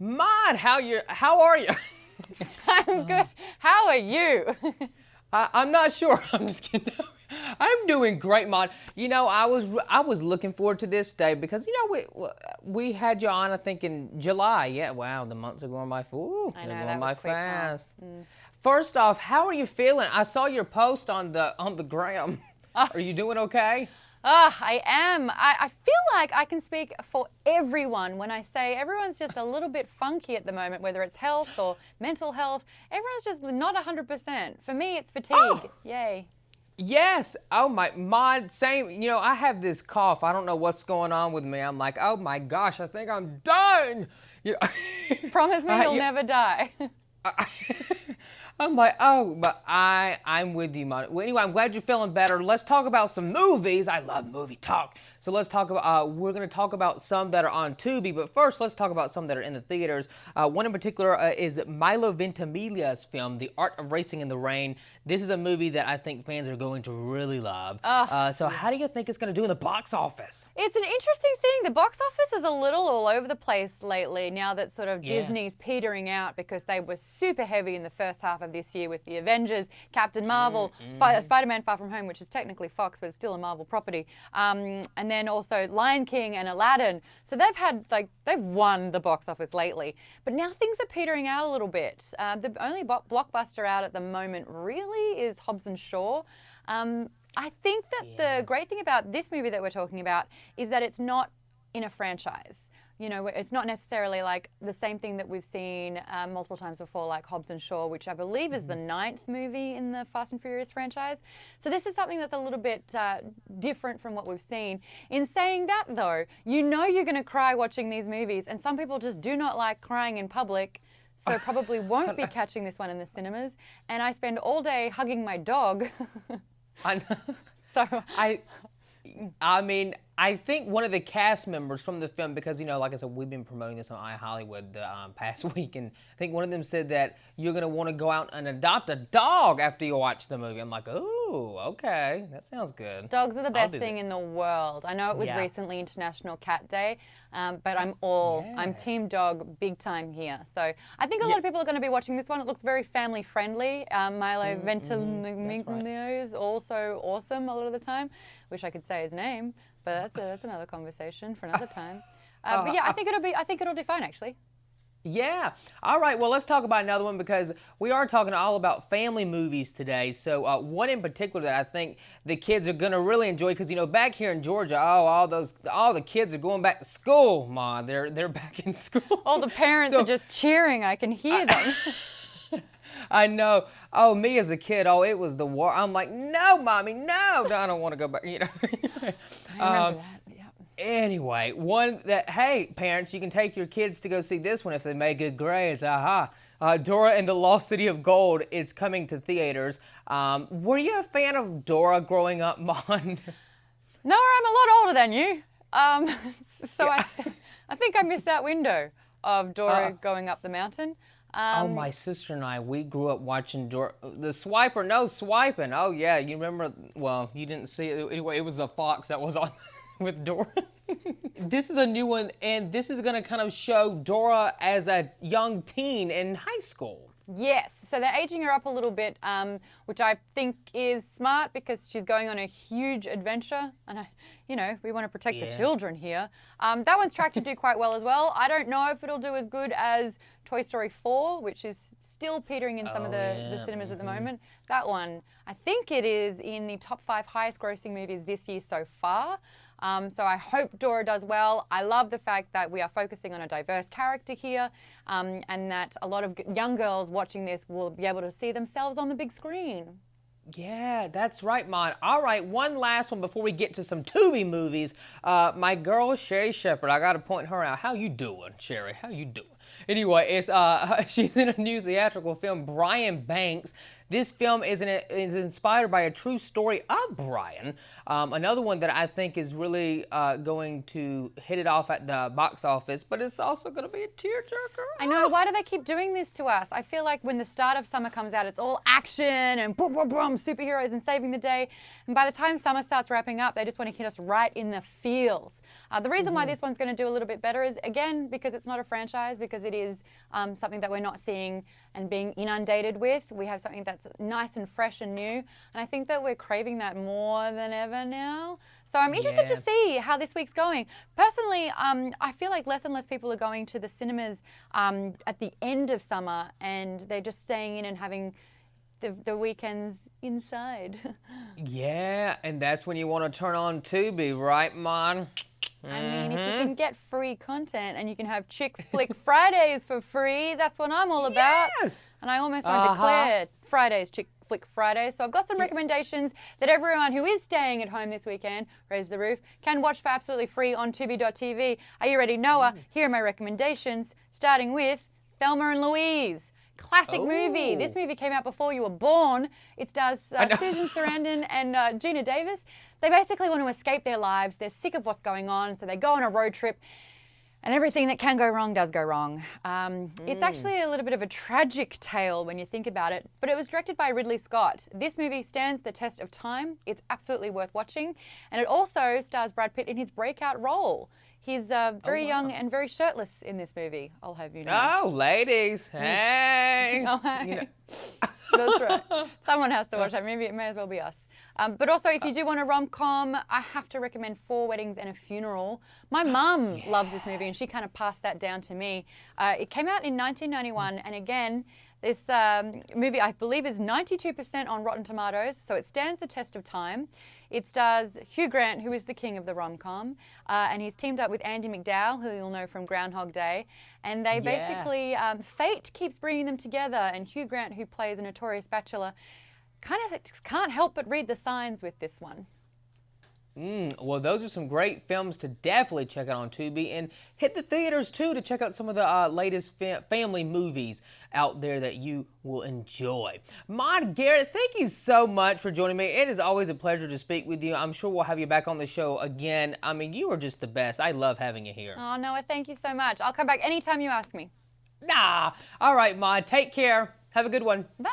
Maude, how are you? I'm good. How are you? I'm not sure. I'm just kidding. I'm doing great, Maude. You know, I was looking forward to this day because we had you on, I think, in July. Yeah, wow, the months are going by. Ooh, I know, they're going that by was quick, huh? fast. First off, how are you feeling? I saw your post on the gram. Are you doing okay? I am. I feel like I can speak for everyone when I say everyone's just a little bit funky at the moment, whether it's health or mental health. Everyone's just not 100%. For me, it's fatigue. Oh. Yay. Yes. Oh my, same. You know, I have this cough. I don't know what's going on with me. I'm like, oh my gosh, I think I'm dying. You know, Promise me you'll never die. I'm like, oh, but I'm with you, Maude. Well, anyway, I'm glad you're feeling better. Let's talk about some movies. I love movie talk. So let's talk about, we're going to talk about some that are on Tubi, but first let's talk about some that are in the theaters. One in particular is Milo Ventimiglia's film, The Art of Racing in the Rain. This is a movie that I think fans are going to really love. So how do you think it's going to do in the box office? It's an interesting thing. The box office is a little all over the place lately now that sort of Disney's petering out because they were super heavy in the first half of this year with the Avengers, Captain Marvel, Spider-Man Far From Home, which is technically Fox, but it's still a Marvel property. And then also Lion King and Aladdin. So they've won the box office lately. But now things are petering out a little bit. The only blockbuster out at the moment really is Hobbs and Shaw. I think that the great thing about this movie that we're talking about is that it's not in a franchise. You know, it's not necessarily like the same thing that we've seen multiple times before, like Hobbs and Shaw, which I believe is the 9th movie in the Fast and Furious franchise. So this is something that's a little bit different from what we've seen. In saying that, though, you know you're going to cry watching these movies, and some people just do not like crying in public, so probably won't be catching this one in the cinemas. And I spend all day hugging my dog. I know. So I mean, I think one of the cast members from the film, because, you know, like I said, we've been promoting this on iHollywood the past week, and I think one of them said that you're going to want to go out and adopt a dog after you watch the movie. I'm like, ooh, okay, that sounds good. Dogs are the best thing in the world. I know it was recently International Cat Day, but I'm team dog big time here. So I think a lot of people are going to be watching this one. It looks very family friendly. Milo Ventimiglia is also awesome a lot of the time. Wish I could say his name, but that's another conversation for another time. But yeah, I think it'll do fine actually. Yeah. All right. Well, let's talk about another one because we are talking all about family movies today. So one in particular that I think the kids are going to really enjoy because, you know, back here in Georgia, all the kids are going back to school, Ma. They're back in school. All the parents are just cheering. I can hear them. I know. Oh, me as a kid, it was the war. I'm like, no, Mommy, no, I don't want to go back. You know. I remember that. Anyway, one that, hey, parents, you can take your kids to go see this one if they make good grades. Dora and the Lost City of Gold. It's coming to theaters. Were you a fan of Dora growing up, Mon? No, I'm a lot older than you. So I think I missed that window of Dora going up the mountain. My sister and I, we grew up watching Dora, the Swiper, no swiping. Oh yeah, you remember? Well, you didn't see it anyway. It was a fox that was on with Dora. This is a new one, and this is going to kind of show Dora as a young teen in high school. Yes, so they're aging her up a little bit, which I think is smart because she's going on a huge adventure, and we want to protect the children here. That one's tracked to do quite well as well. I don't know if it'll do as good as Toy Story 4, which is still petering in some of the cinemas at the moment. That one, I think it is in the top 5 highest grossing movies this year so far. So I hope Dora does well. I love the fact that we are focusing on a diverse character here, and that a lot of young girls watching this will be able to see themselves on the big screen. Yeah, that's right, Mon. All right, one last one before we get to some Tubi movies. My girl, Sherry Shepherd, I got to point her out. How you doing, Sherry? How you doing? Anyway, she's in a new theatrical film, Brian Banks. This film is inspired by a true story of Brian. Another one that I think is really going to hit it off at the box office, but it's also going to be a tearjerker. I know. Why do they keep doing this to us? I feel like when the start of summer comes out, it's all action and boom, boom, boom, superheroes and saving the day. And by the time summer starts wrapping up, they just want to hit us right in the feels. The reason why this one's going to do a little bit better is, again, because it's not a franchise, because it is something that we're not seeing and being inundated with. We have something that's nice and fresh and new. And I think that we're craving that more than ever now. So I'm interested to see how this week's going. Personally, I feel like less and less people are going to the cinemas at the end of summer, and they're just staying in and having the weekends inside. Yeah, and that's when you want to turn on Tubi, right, Mon? I mean, if you can get free content and you can have Chick Flick Fridays for free, that's what I'm all about. Yes! And I almost want to declare Fridays Chick Flick Fridays. So I've got some recommendations that everyone who is staying at home this weekend, raise the roof, can watch for absolutely free on Tubi.tv. Are you ready, Noah? Here are my recommendations, starting with Thelma and Louise. Classic movie. This movie came out before you were born. It stars Susan Sarandon and Geena Davis. They basically want to escape their lives. They're sick of what's going on, so they go on a road trip, and everything that can go wrong does go wrong. It's actually a little bit of a tragic tale when you think about it, but it was directed by Ridley Scott. This movie stands the test of time. It's absolutely worth watching, and it also stars Brad Pitt in his breakout role. He's very young and very shirtless in this movie, I'll have you know. Oh, ladies. Hey. Oh, hey. You know. That's right. Someone has to watch that movie. It may as well be us. But also, if you do want a rom-com, I have to recommend Four Weddings and a Funeral. My mum loves this movie, and she kind of passed that down to me. It came out in 1991, and again, this movie, I believe, is 92% on Rotten Tomatoes, so it stands the test of time. It stars Hugh Grant, who is the king of the rom-com, and he's teamed up with Andie MacDowell, who you'll know from Groundhog Day. And they basically, fate keeps bringing them together, and Hugh Grant, who plays a notorious bachelor, kind of can't help but read the signs with this one. Well, those are some great films to definitely check out on Tubi, and hit the theaters too to check out some of the latest family movies out there that you will enjoy. Maude Garrett, thank you so much for joining me. It is always a pleasure to speak with you. I'm sure we'll have you back on the show again. I mean, you are just the best. I love having you here. Oh, Noah, thank you so much. I'll come back anytime you ask me. All right, Maude, take care. Have a good one. Bye.